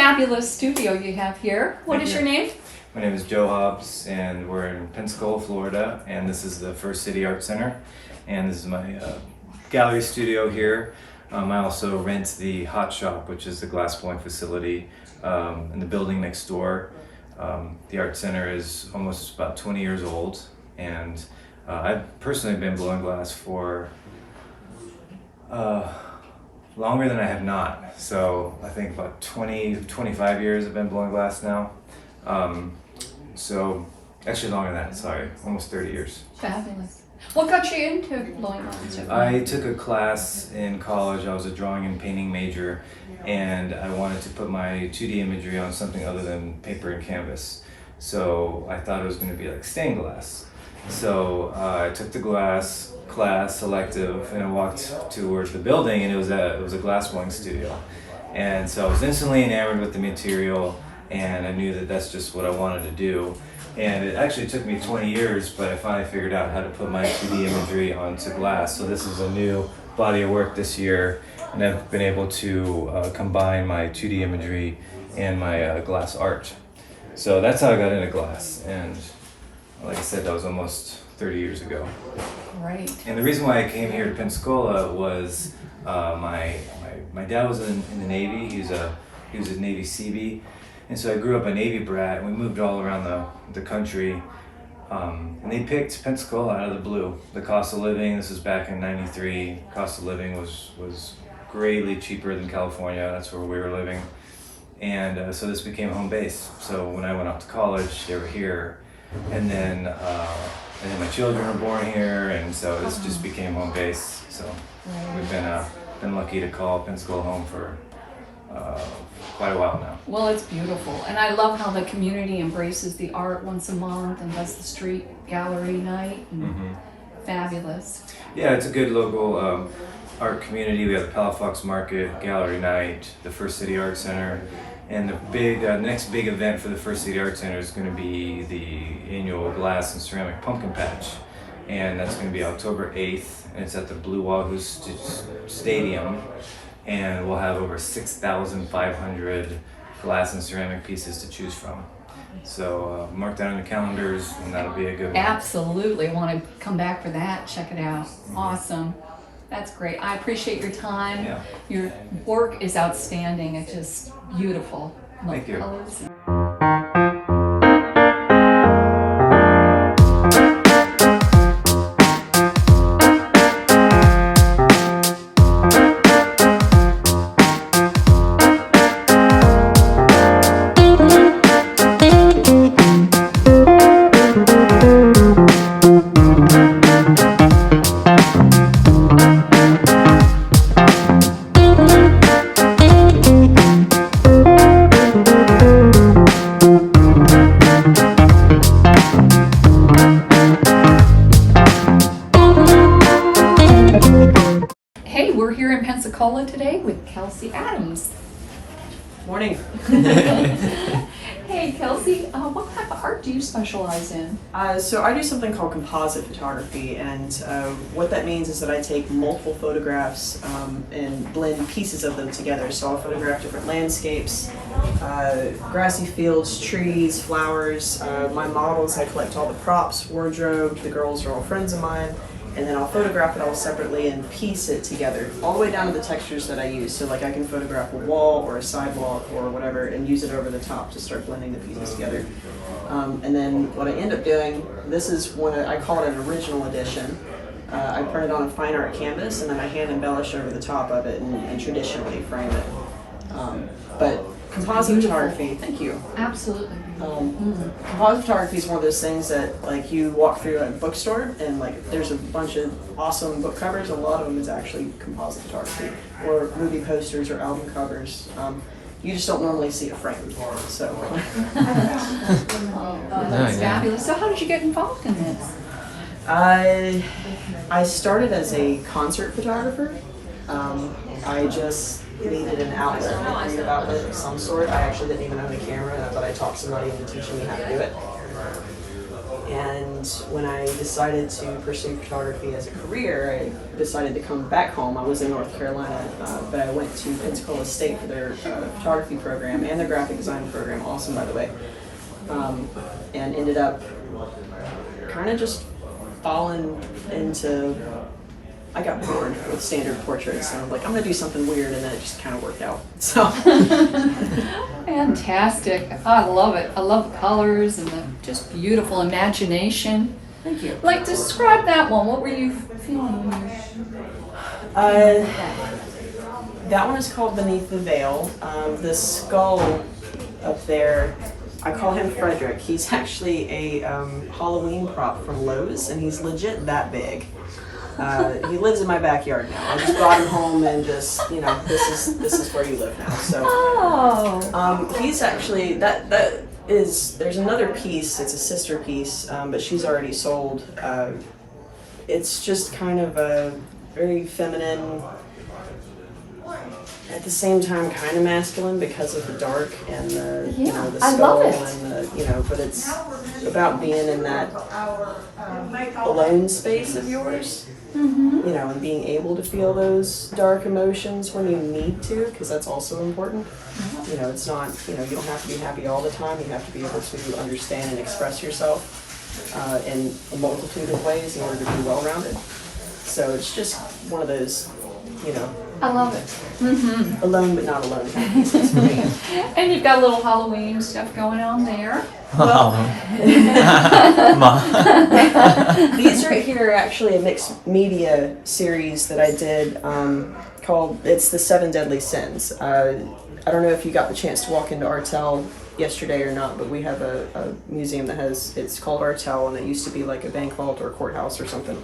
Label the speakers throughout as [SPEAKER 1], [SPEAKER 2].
[SPEAKER 1] fabulous studio you have here. What is your name?
[SPEAKER 2] My name is Joe Hobbs, and we're in Pensacola, Florida, and this is the First City Art Center, and this is my gallery studio here. I also rent the Hot Shop, which is the glass blowing facility in the building next door. The art center is almost about 20 years old, and I've personally been blowing glass for longer than I have not. So I think about 25 years I've been blowing glass now. So actually longer than that, sorry, almost 30 years.
[SPEAKER 1] Fabulous. What got you into blowing glass?
[SPEAKER 2] I took a class in college. I was a drawing and painting major, and I wanted to put my 2D imagery on something other than paper and canvas. So I thought it was going to be like stained glass. So I took the glass class elective and I walked towards the building, and it was a glass blowing studio. And so I was instantly enamored with the material, and I knew that that's just what I wanted to do. And it actually took me 20 years, but I finally figured out how to put my 2D imagery onto glass. So this is a new body of work this year, and I've been able to combine my 2D imagery and my glass art. So that's how I got into glass, and like I said, that was almost 30 years ago.
[SPEAKER 1] Great.
[SPEAKER 2] And the reason why I came here to Pensacola was my dad was in the Navy. He was a Navy Seabee. And so I grew up a Navy brat, and we moved all around the country. And they picked Pensacola out of the blue. The cost of living, this was back in '93, cost of living was greatly cheaper than California. That's where we were living. And so this became home base. So when I went off to college, they were here. And then my children were born here, and so this just became home base. So we've been lucky to call Pensacola home for quite a while now.
[SPEAKER 1] Well, it's beautiful, and I love how the community embraces the art once a month and does the street gallery night. And fabulous.
[SPEAKER 2] Yeah, it's a good local art community. We have the Palafox Market, Gallery Night, the First City Art Center, and the next big event for the First City Art Center is going to be the annual Glass and Ceramic Pumpkin Patch, and that's going to be October 8th, and it's at the Blue Wahoo Stadium. And we'll have over 6,500 glass and ceramic pieces to choose from. So mark that on your calendars, and that'll be a good one.
[SPEAKER 1] Absolutely. Want to come back for that. Check it out. Awesome. That's great. I appreciate your time.
[SPEAKER 2] Yeah.
[SPEAKER 1] Your work is outstanding. It's just beautiful.
[SPEAKER 2] Thank you.
[SPEAKER 1] Colors. Hey, we're here in Pensacola today with Kelsi Adams.
[SPEAKER 3] Morning.
[SPEAKER 1] Hey, Kelsi, what type of art do you specialize in?
[SPEAKER 3] So I do something called composite photography, and what that means is that I take multiple photographs and blend pieces of them together. So I'll photograph different landscapes, grassy fields, trees, flowers. My models, I collect all the props, wardrobe. The girls are all friends of mine. And then I'll photograph it all separately and piece it together, all the way down to the textures that I use. So like I can photograph a wall or a sidewalk or whatever and use it over the top to start blending the pieces together. And then what I end up doing, this is I call it an original edition. I print it on a fine art canvas, and then I hand embellish over the top of it and traditionally frame it. But composite photography, thank you.
[SPEAKER 1] Absolutely.
[SPEAKER 3] Composite photography is one of those things that like you walk through a bookstore and like there's a bunch of awesome book covers. A lot of them is actually composite photography, or movie posters or album covers. You just don't normally see a frame. So
[SPEAKER 1] That's fabulous. So how did you get involved in this?
[SPEAKER 3] I started as a concert photographer. I just needed an outlet, a creative outlet of some sort. I actually didn't even own a camera, but I talked somebody into teaching me how to do it. And when I decided to pursue photography as a career, I decided to come back home. I was in North Carolina, but I went to Pensacola State for their photography program and their graphic design program, awesome by the way, and ended up kind of just falling into, I got bored with standard portraits, and I was like, I'm gonna do something weird, and then it just kind of worked out. So.
[SPEAKER 1] Fantastic. I love it. I love the colors and the just beautiful imagination.
[SPEAKER 3] Thank you.
[SPEAKER 1] Like, describe that one. What were you feeling when you...
[SPEAKER 3] That one is called Beneath the Veil. The skull up there, I call him Frederick. He's actually a Halloween prop from Lowe's, and he's legit that big. He lives in my backyard now. I just brought him home and just, you know, this is where you live now. So, he's actually there's another piece. It's a sister piece, but she's already sold. It's just kind of a very feminine, at the same time kind of masculine because of the dark and the you know the skull and the but it's about being in that alone space of yours.
[SPEAKER 1] Mm-hmm.
[SPEAKER 3] You know, and being able to feel those dark emotions when you need to, because that's also important. You know, it's not, you don't have to be happy all the time. You have to be able to understand and express yourself in a multitude of ways in order to be well-rounded. So it's just one of those,
[SPEAKER 1] I love it. Mm-hmm.
[SPEAKER 3] Alone but not alone kind of pieces for me.
[SPEAKER 1] And you've got a little Halloween stuff going on there.
[SPEAKER 3] Well, these right here are actually a mixed media series that I did called, it's the 7 Deadly Sins. I don't know if you got the chance to walk into Artel yesterday or not, but we have a museum that it's called Artel, and it used to be like a bank vault or a courthouse or something.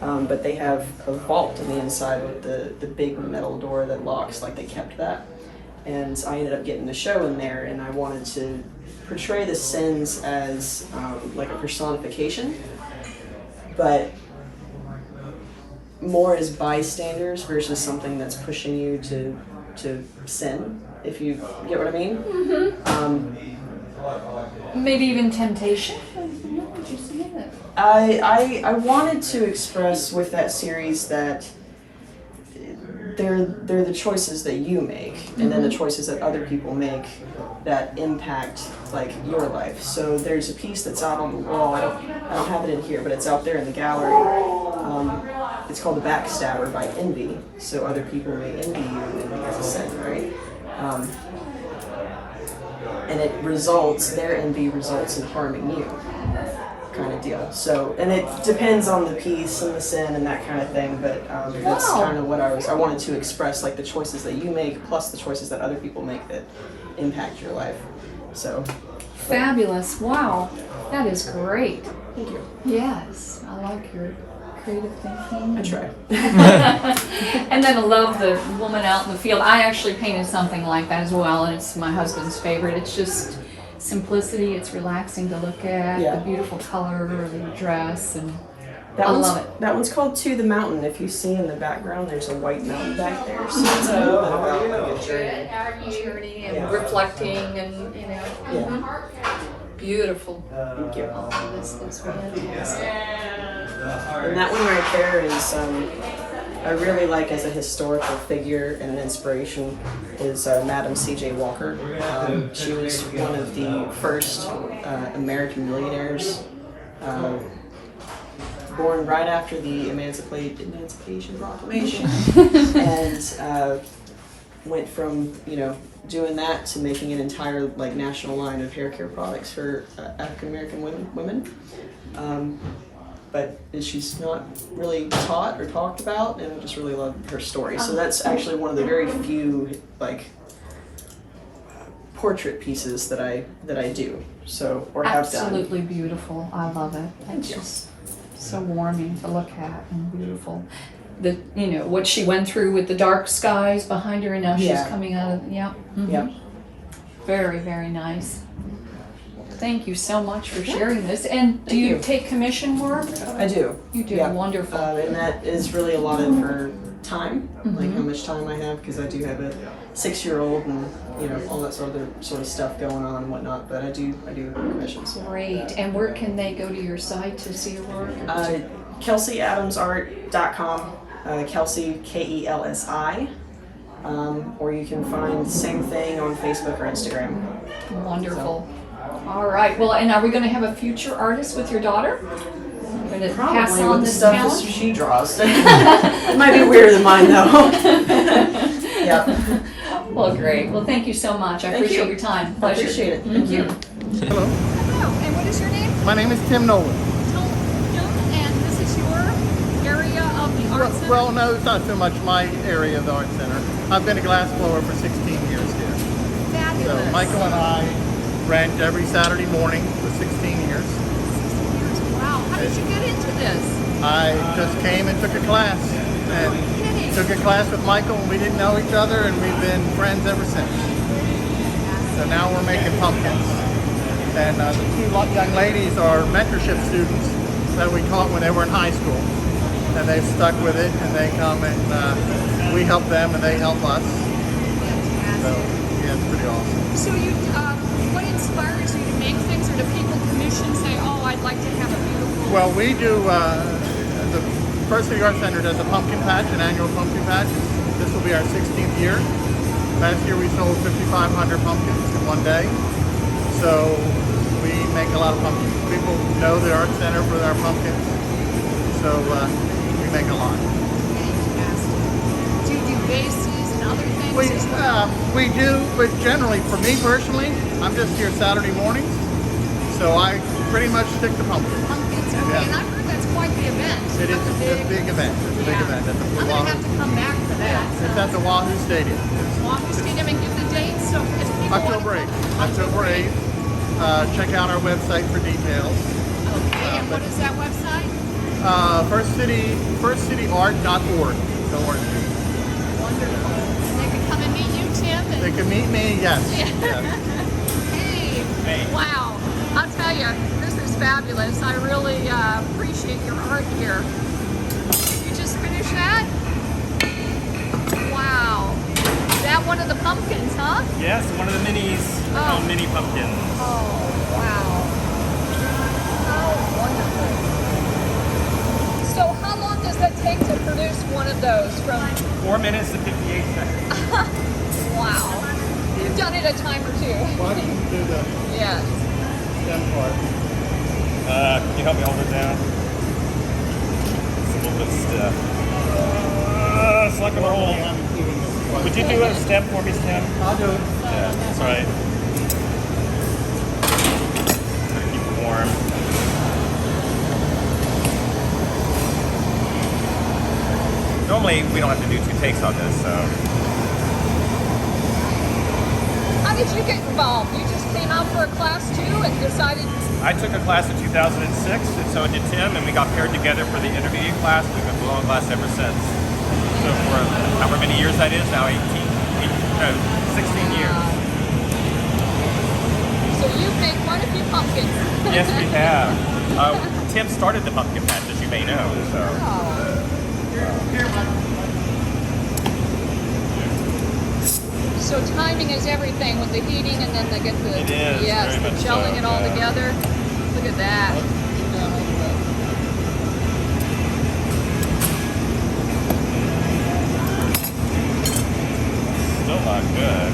[SPEAKER 3] But they have a vault on the inside with the big metal door that locks, like they kept that. And I ended up getting a show in there, and I wanted to portray the sins as like a personification, but more as bystanders versus something that's pushing you to sin, if you get what I mean.
[SPEAKER 1] Mm-hmm. Maybe even temptation. Would you say that?
[SPEAKER 3] I wanted to express with that series that they're the choices that you make, and then the choices that other people make that impact like your life. So there's a piece that's out on the wall. I don't have it in here, but it's out there in the gallery. It's called The Backstabber by Envy. So other people may envy you, and that's a sin, right? And their envy results in harming you, kind of deal. So, and it depends on the piece and the sin and that kind of thing, but that's kind of what I wanted to express, like the choices that you make plus the choices that other people make that impact your life. So
[SPEAKER 1] fabulous. Wow, that is great.
[SPEAKER 3] Thank you.
[SPEAKER 1] Yes, I like your creative thinking.
[SPEAKER 3] I try.
[SPEAKER 1] And then I love the woman out in the field. I actually painted something like that as well, and it's my husband's favorite. It's just simplicity. It's relaxing to look at.
[SPEAKER 3] Yeah.
[SPEAKER 1] The beautiful color of the dress, and
[SPEAKER 3] I
[SPEAKER 1] love it.
[SPEAKER 3] That one's called To the Mountain. If you see in the background, there's a white mountain back there. So it's a little bit about like a journey.
[SPEAKER 1] And reflecting, and
[SPEAKER 3] Yeah.
[SPEAKER 1] beautiful.
[SPEAKER 3] Thank you.
[SPEAKER 1] Oh, this is fantastic.
[SPEAKER 3] And that one right there is, I really like as a historical figure and an inspiration is Madam C.J. Walker. She was one of the first American millionaires, born right after the Emancipation Proclamation, and went from doing that to making an entire like national line of hair care products for African American women. But she's not really taught or talked about, and I just really love her story. So that's actually one of the very few like portrait pieces that I do. So or have done.
[SPEAKER 1] Absolutely beautiful. I love it. It's just so warming to look at and beautiful. The what she went through with the dark skies behind her, and now she's coming out of Very, very nice. Thank you so much for sharing this. And do you take commission work?
[SPEAKER 3] I do.
[SPEAKER 1] You do.
[SPEAKER 3] Yeah.
[SPEAKER 1] Wonderful.
[SPEAKER 3] And that is really allotted for time, like how much time I have, because I do have 6-year-old and all that sort of stuff going on and whatnot. But I do commissions.
[SPEAKER 1] Great. And where can they go to your site to see your work?
[SPEAKER 3] KelsiAdamsArt.com. Kelsi, Kelsi. Or you can find the same thing on Facebook or Instagram.
[SPEAKER 1] Wonderful. All right. Well, and are we going to have a future artist with your daughter? Going to pass
[SPEAKER 3] Probably
[SPEAKER 1] on
[SPEAKER 3] with the
[SPEAKER 1] this
[SPEAKER 3] stuff
[SPEAKER 1] talent?
[SPEAKER 3] that she draws. It might be weirder than mine though. Yeah.
[SPEAKER 1] Well, great. Well, thank you so much. I
[SPEAKER 3] Thank
[SPEAKER 1] appreciate
[SPEAKER 3] you.
[SPEAKER 1] your time.
[SPEAKER 3] I
[SPEAKER 1] Pleasure.
[SPEAKER 3] appreciate it. Thank you.
[SPEAKER 4] Hello,
[SPEAKER 1] Hello. And what is your name?
[SPEAKER 4] my name is Tim Nolan.
[SPEAKER 1] And this is your area of the art center?
[SPEAKER 4] Well, no, it's not so much my area of the art center. I've been a glass blower for 16 years here.
[SPEAKER 1] Fabulous.
[SPEAKER 4] So Michael and I rent every Saturday morning for 16 years.
[SPEAKER 1] Wow. How did you get into this?
[SPEAKER 4] I just came and took a class and took a class with Michael, and we didn't know each other, and we've been friends ever since. So now we're making pumpkins. And the two young ladies are mentorship students that we taught when they were in high school. And they've stuck with it, and they come and we help them and they help us. So yeah, it's pretty awesome.
[SPEAKER 1] So what inspires you to make things, or do people commission, say, oh, I'd like to have a beautiful...
[SPEAKER 4] Well, we do, the First City Art Center does a pumpkin patch, an annual pumpkin patch. This will be our 16th year. Last year we sold 5,500 pumpkins in one day. So we make a lot of pumpkins. People know the art center for our pumpkins. So we make a lot.
[SPEAKER 1] Fantastic. Do you do bases and other things as well?
[SPEAKER 4] We do, but generally, for me personally, I'm just here Saturday mornings. So I pretty much stick to pumpkins.
[SPEAKER 1] Pumpkins, okay.
[SPEAKER 4] Yeah.
[SPEAKER 1] And I've heard that's quite the event.
[SPEAKER 4] It is a big event. It's a big event. At the
[SPEAKER 1] I'm going to have to come back for that.
[SPEAKER 4] It's at the Wahoo Stadium.
[SPEAKER 1] Wahoo Stadium, and give the date, so if people
[SPEAKER 4] October 8th. October 8th. Check out our website for details.
[SPEAKER 1] Okay, and what is that website?
[SPEAKER 4] firstcityart.org.
[SPEAKER 1] Wonderful. And they can come and meet you, Tim? And
[SPEAKER 4] They can meet me, yes.
[SPEAKER 1] Yeah.
[SPEAKER 4] Yes.
[SPEAKER 1] Hey, wow. I'll tell you, this is fabulous. I really appreciate your art here. You just finished that? Wow. Is that one of the pumpkins, huh?
[SPEAKER 5] Yes, one of the minis. They're called mini pumpkins.
[SPEAKER 1] Oh, wow. How wonderful. So how long does that take to produce one of those from...
[SPEAKER 5] 4 minutes and 58 seconds.
[SPEAKER 1] Wow. You've done it a time or two.
[SPEAKER 4] Why don't you do the
[SPEAKER 1] Yes.
[SPEAKER 4] stem part?
[SPEAKER 5] Can you help me hold it down? It's a little bit stiff. It's like a roll. Would you do a stem for me, Stem?
[SPEAKER 4] I'll do it.
[SPEAKER 5] Yeah, that's right. Gotta keep it warm. Normally, we don't have to do 2 takes on this, so.
[SPEAKER 1] How did you get involved? You just came out for a class too and decided...
[SPEAKER 5] I took a class in 2006, and so did Tim, and we got paired together for the intermediate class. We've been blowing glass ever since. So for however many years that is now, 16 years.
[SPEAKER 1] So you've made quite a few pumpkins.
[SPEAKER 5] Yes, we have. Tim started the pumpkin patch, as you may know. So
[SPEAKER 1] So timing is everything with the heating, and then they get the...
[SPEAKER 5] It is,
[SPEAKER 1] Yes,
[SPEAKER 5] very
[SPEAKER 1] the
[SPEAKER 5] much
[SPEAKER 1] gelling
[SPEAKER 5] so,
[SPEAKER 1] it all
[SPEAKER 5] yeah.
[SPEAKER 1] together. Look at that.
[SPEAKER 5] still not good.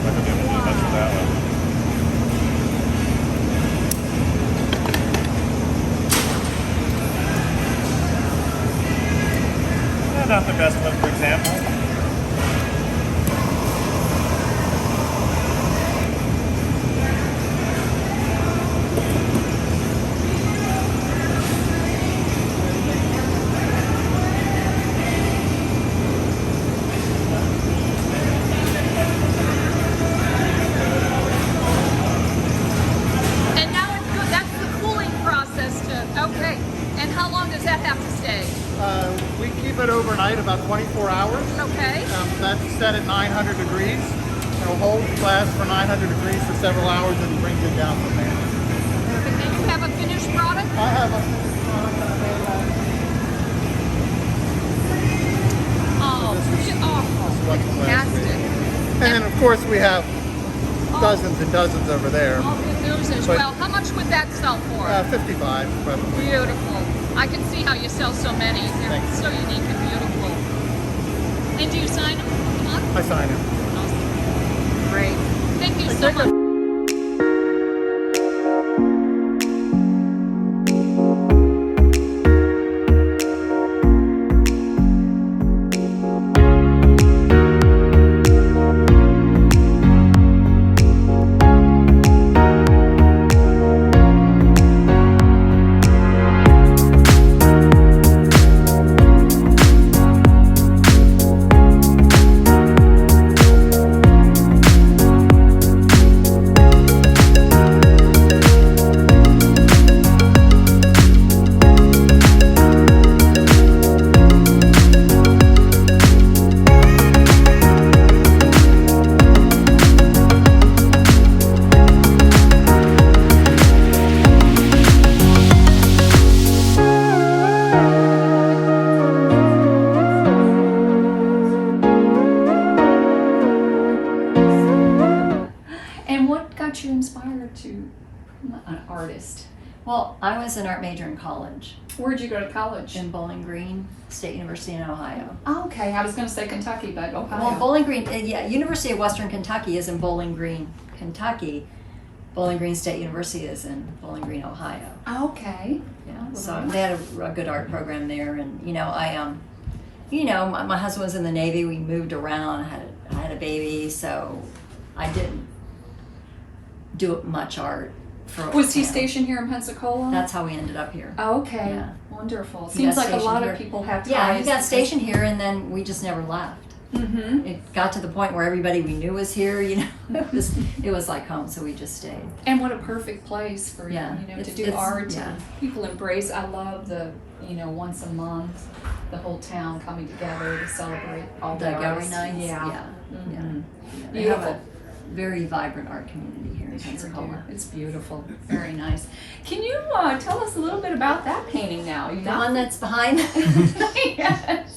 [SPEAKER 5] I could do much of that one. Not the best one, for example.
[SPEAKER 1] And now it's good. That's the cooling process to... Okay. And how long does that have to stay?
[SPEAKER 4] We keep it overnight, about 24 hours.
[SPEAKER 1] Okay.
[SPEAKER 4] That's set at 900 degrees. It'll hold the glass for 900 degrees for several hours and brings it down from there.
[SPEAKER 1] And then you have a finished product?
[SPEAKER 4] I have a product that I made.
[SPEAKER 1] Oh,
[SPEAKER 4] ones from last week.
[SPEAKER 6] Fantastic.
[SPEAKER 4] And then, of course, we have dozens and dozens over there.
[SPEAKER 6] All good news as
[SPEAKER 4] But-
[SPEAKER 6] well. How much would that sell for?
[SPEAKER 4] 55, probably.
[SPEAKER 6] Beautiful. I can see how you sell so many. They're
[SPEAKER 4] Thanks.
[SPEAKER 6] so unique and beautiful. And do you sign them?
[SPEAKER 4] I sign it.
[SPEAKER 6] Awesome. Great. Thank you so
[SPEAKER 4] Take
[SPEAKER 6] much.
[SPEAKER 4] care.
[SPEAKER 1] And what got you inspired to become an artist?
[SPEAKER 7] Well, I was an art major in college
[SPEAKER 1] Where'd you go to college?
[SPEAKER 7] in Bowling Green State University in Ohio.
[SPEAKER 1] Oh, okay, I was going to say Kentucky, but Ohio.
[SPEAKER 7] Well, Bowling Green, yeah, University of Western Kentucky is in Bowling Green, Kentucky. Bowling Green State University is in Bowling Green, Ohio.
[SPEAKER 1] Okay.
[SPEAKER 7] Yeah, so they had a good art program there, and my husband was in the Navy. We moved around. I had a baby, so I didn't do much art.
[SPEAKER 1] Was he stationed here in Pensacola?
[SPEAKER 7] That's how we ended up here.
[SPEAKER 1] Oh, okay.
[SPEAKER 7] Yeah.
[SPEAKER 1] Wonderful.
[SPEAKER 7] He
[SPEAKER 1] Seems
[SPEAKER 7] got
[SPEAKER 1] like a lot
[SPEAKER 7] stationed
[SPEAKER 1] of
[SPEAKER 7] here.
[SPEAKER 1] people have ties.
[SPEAKER 7] Yeah, he got stationed here, and then we just never left.
[SPEAKER 1] Mm-hmm.
[SPEAKER 7] It got to the point where everybody we knew was here. It was like home, so we just stayed.
[SPEAKER 1] And what a perfect place for
[SPEAKER 7] Yeah,
[SPEAKER 1] to
[SPEAKER 7] it's-
[SPEAKER 1] do
[SPEAKER 7] it's-
[SPEAKER 1] art.
[SPEAKER 7] yeah.
[SPEAKER 1] And people embrace. I love the once a month, the whole town coming together to celebrate all the
[SPEAKER 7] The gallery
[SPEAKER 1] artists.
[SPEAKER 7] nights.
[SPEAKER 1] Yeah.
[SPEAKER 7] Yeah.
[SPEAKER 1] Mhm.
[SPEAKER 7] They have
[SPEAKER 1] Beautiful.
[SPEAKER 7] a very vibrant art community here in
[SPEAKER 1] They sure do.
[SPEAKER 7] Pensacola.
[SPEAKER 1] It's beautiful. Very nice. Can you tell us a little bit about that painting now?
[SPEAKER 7] The one that's behind.
[SPEAKER 1] Yes.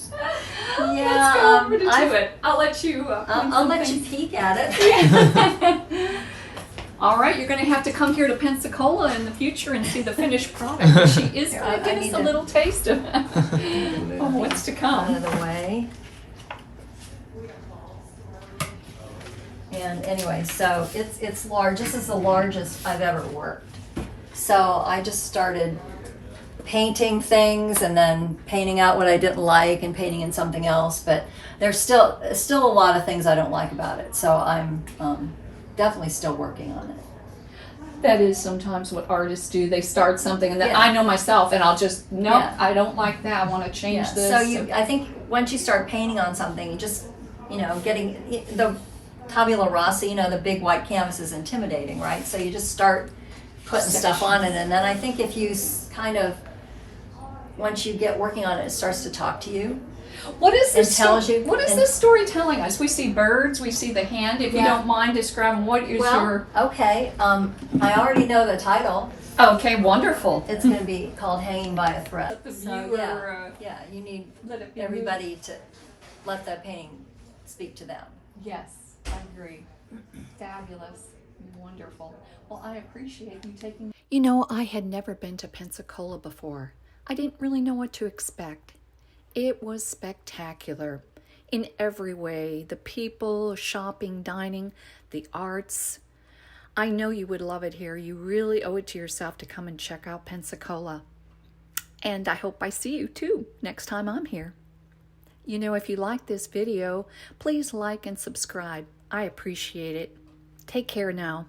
[SPEAKER 7] Yeah,
[SPEAKER 1] Let's go over to
[SPEAKER 7] I've-
[SPEAKER 1] it. I'll let you.
[SPEAKER 7] I'll let you peek at it.
[SPEAKER 1] All right, you're going to have to come here to Pensacola in the future and see the finished product. She is
[SPEAKER 7] Here,
[SPEAKER 1] going to
[SPEAKER 7] I
[SPEAKER 1] give us
[SPEAKER 7] need
[SPEAKER 1] a
[SPEAKER 7] to-
[SPEAKER 1] little taste of what's to
[SPEAKER 7] Out
[SPEAKER 1] come.
[SPEAKER 7] of the way. And anyway, so it's large. This is the largest I've ever worked. So I just started painting things and then painting out what I didn't like and painting in something else. But there's still a lot of things I don't like about it. So I'm definitely still working on it.
[SPEAKER 1] That is sometimes what artists do. They start something, and then
[SPEAKER 7] Yeah.
[SPEAKER 1] I know myself, and I'll just nope.
[SPEAKER 7] Yeah.
[SPEAKER 1] I don't like that. I want to change
[SPEAKER 7] Yeah.
[SPEAKER 1] this.
[SPEAKER 7] So I think once you start painting on something, you just getting the tabula rasa, the big white canvas is intimidating, right? So you just start putting stuff on it, and then I think if you once you get working on it, it starts to talk to you.
[SPEAKER 1] What is this?
[SPEAKER 7] It tells you-
[SPEAKER 1] What is
[SPEAKER 7] and-
[SPEAKER 1] this story telling us? We see birds. We see the hand. If you
[SPEAKER 7] Yeah.
[SPEAKER 1] don't mind describing what is your.
[SPEAKER 7] Okay. I already know the title.
[SPEAKER 1] Okay, wonderful.
[SPEAKER 7] It's going to be called "Hanging by a Thread."
[SPEAKER 1] The
[SPEAKER 7] So
[SPEAKER 1] viewer,
[SPEAKER 7] yeah, you need
[SPEAKER 1] let it be
[SPEAKER 7] everybody to let that painting speak to them.
[SPEAKER 1] Yes, I agree. Fabulous. Wonderful. Well, I appreciate you taking. I had never been to Pensacola before. I didn't really know what to expect. It was spectacular in every way. The people, shopping, dining, the arts. I know you would love it here. You really owe it to yourself to come and check out Pensacola. And I hope I see you too next time I'm here. If you like this video, please like and subscribe. I appreciate it. Take care now.